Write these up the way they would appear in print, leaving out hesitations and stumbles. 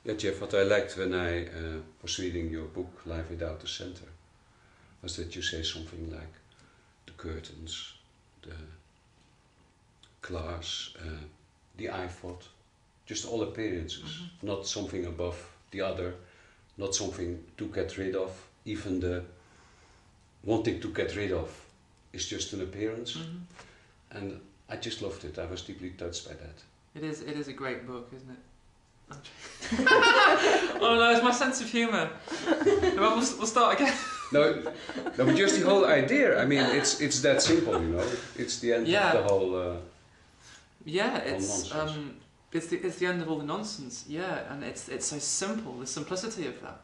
Yeah, Jeff, what I liked when I was reading your book, Life Without the Center, was that you say something like the curtains, the glass, the iPod, just all appearances, not something above the other, not something to get rid of, even the wanting to get rid of is just an appearance. And I just loved it. I was deeply touched by that. It is a great book, isn't it? Oh no, it's my sense of humour. We'll start again. No, but just the whole idea. I mean, it's that simple, you know. It's the end of the whole. It's the end of all the nonsense. Yeah, and it's so simple. The simplicity of that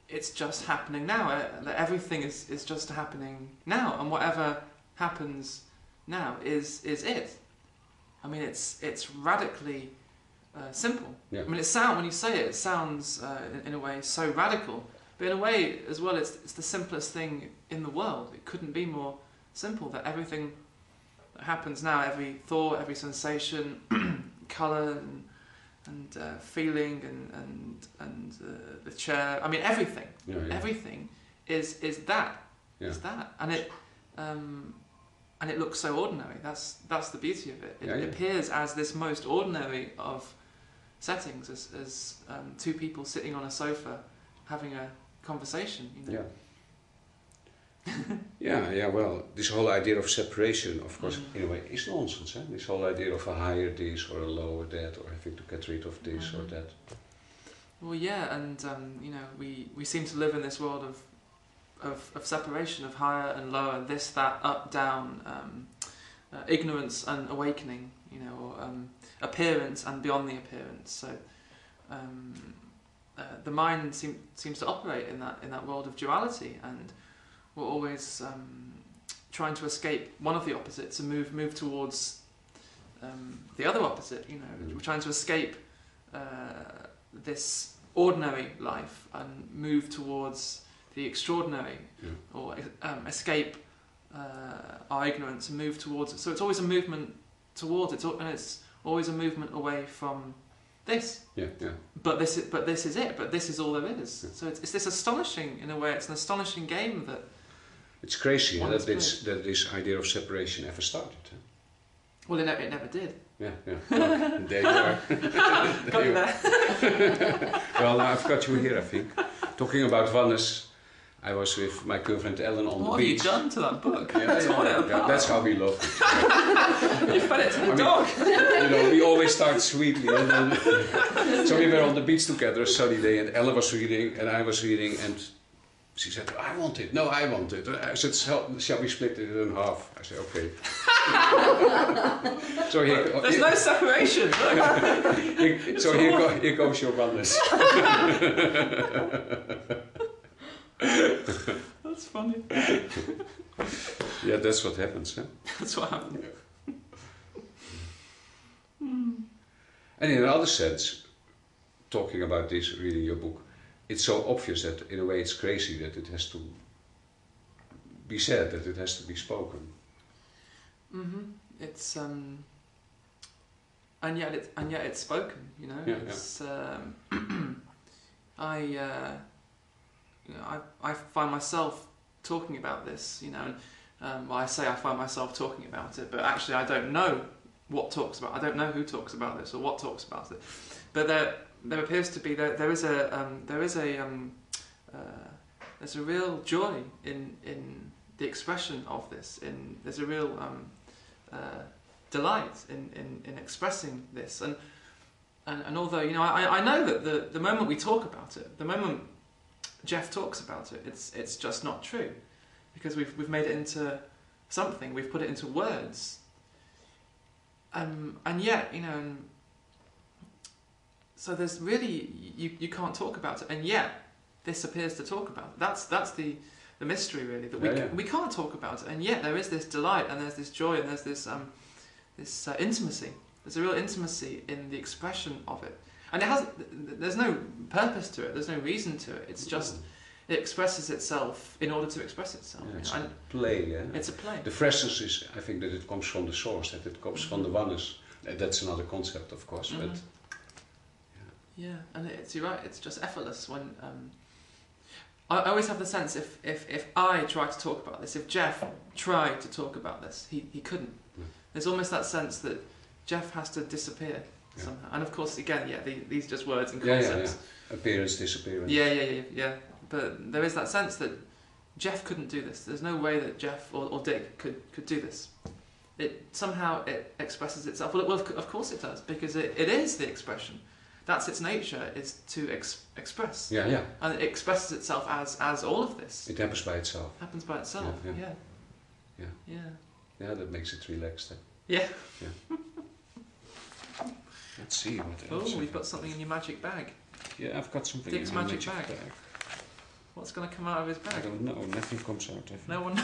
it's just happening now. That everything is just happening now, and whatever happens now is it. I mean, it's radically simple. Yeah. I mean, when you say it, it sounds in a way so radical, but in a way as well, it's the simplest thing in the world. It couldn't be more simple. That everything that happens now, every thought, every sensation, colour and feeling and the chair. I mean, everything. Everything is that. Yeah. Is that, and it looks so ordinary. That's the beauty of it. It appears as this most ordinary of settings, as two people sitting on a sofa having a conversation. You know? Yeah. Well, this whole idea of separation, of course, in a way, is nonsense. Eh? This whole idea of a higher this or a lower that, or having to get rid of this or that. Well, yeah, and you know, we seem to live in this world of separation, of higher and lower, this, that, up, down, ignorance and awakening, you know, or appearance and beyond the appearance. So the mind seems to operate in that world of duality, and we're always trying to escape one of the opposites and move towards the other opposite. You know, we're trying to escape this ordinary life and move towards the extraordinary, or escape our ignorance and move towards it. So it's always a movement towards it, and it's always a movement away from this. But this is it. But this is all there is. So it's this astonishing, in a way, it's an astonishing game that. It's crazy that this idea of separation ever started. Huh? Well, it never did. Yeah. Well, there you are. Got you there. Well, now I've got you here, I think. Talking about oneness, I was with my girlfriend Ellen on the beach. What have you done to that book? Yeah, that's how we love it. You fed it to the dog. You know, we always start sweetly. And then, so we were on the beach together, a sunny day, and Ellen was reading, and I was reading, and she said, I want it. No, I want it. I said, shall we split it in half? I said, okay. So there's no separation. So here goes your oneness. That's funny. Yeah, that's what happens, huh? That's what happens. And in another sense, talking about this, reading your book, it's so obvious that in a way it's crazy that it has to be said, that it has to be spoken. It's and yet it's spoken. You know, it's I find myself talking about this. You know, and well, I say I find myself talking about it, but actually I don't know what talks about. I don't know who talks about this or what talks about it. But there appears to be there's a real joy in the expression of this. There's a real delight in expressing this, and although, you know, I know that the moment we talk about it, the moment Jeff talks about it, it's just not true, because we've made it into something, we've put it into words, and yet, you know, so there's really, you can't talk about it, and yet this appears to talk about it. That's the mystery, really, that we can't talk about it, and yet there is this delight, and there's this joy, and there's this intimacy. There's a real intimacy in the expression of it, and there's no purpose to it. There's no reason to it. It's just it expresses itself in order to express itself. Yeah, it's a play. Yeah, it's a play. The freshness is, I think, that it comes from the source, that it comes from the oneness. That's another concept, of course, but. Yeah, and you're right, it's just effortless when... I always have the sense if I tried to talk about this, if Jeff tried to talk about this, he couldn't. Yeah. There's almost that sense that Jeff has to disappear somehow. And of course, again, these are just words and concepts. Yeah. Appearance, disappearance. Yeah. But there is that sense that Jeff couldn't do this. There's no way that Jeff or Dick could do this. Somehow it expresses itself. Well, of course it does, because it is the expression. That's its nature, is to express. Yeah. And it expresses itself as all of this. It happens by itself. Happens by itself. Yeah. Yeah, that makes it relaxed. Yeah. Let's see what else. Oh, we've got something in your magic bag. Yeah, I've got something Dick's in my magic bag. What's going to come out of his bag? I don't know. Nothing comes out.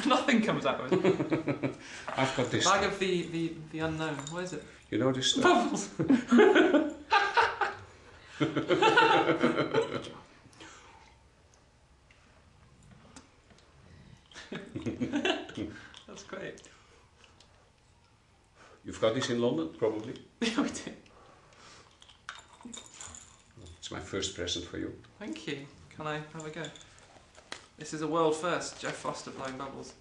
Nothing comes out of it. I've got this. Bag of the unknown. What is it? You know this stuff? Bubbles. That's great. You've got this in London, probably? Yeah, we do. It's my first present for you. Thank you. Can I have a go? This is a world first, Jeff Foster blowing bubbles.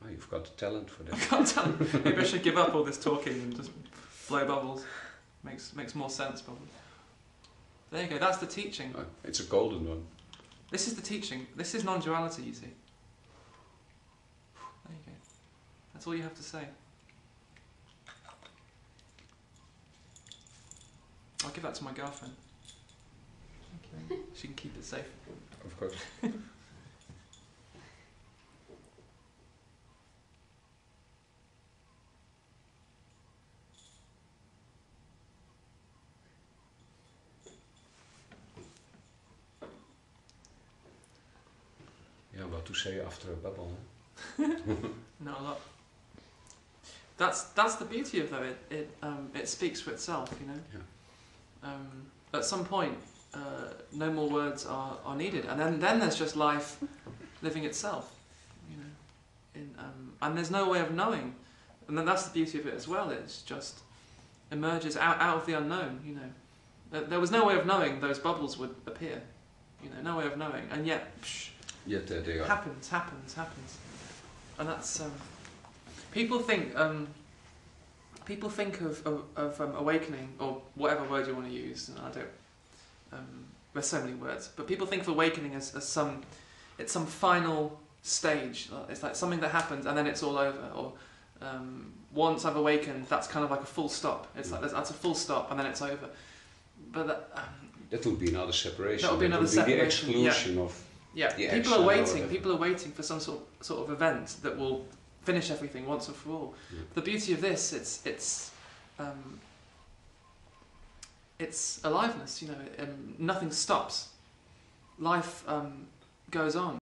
Oh, you've got the talent for that. I can't tell. Maybe I should give up all this talking and just blow bubbles. Makes more sense, probably. There you go. That's the teaching. Oh, it's a golden one. This is the teaching. This is non-duality, you see. There you go. That's all you have to say. I'll give that to my girlfriend. Okay. She can keep it safe. Of course. Yeah, what to say after a bubble, huh? Not a lot. That's the beauty of though. It speaks for itself, you know. Yeah. At some point, no more words are needed, and then there's just life living itself, you know. And there's no way of knowing, and then that's the beauty of it as well. It's just emerges out of the unknown, you know. There was no way of knowing those bubbles would appear, you know. No way of knowing, and yet. Yet there they are. Happens, and that's people think of awakening, or whatever word you want to use. And I don't. There's so many words, but people think of awakening as some final stage. It's like something that happens and then it's all over. Or once I've awakened, that's kind of like a full stop. It's like that's a full stop and then it's over. But that would be another separation. That would be another separation. The exclusion of. Yeah, people are waiting for some sort of event that will finish everything once and for all. Yeah. The beauty of this, it's aliveness. You know, nothing stops. Life goes on.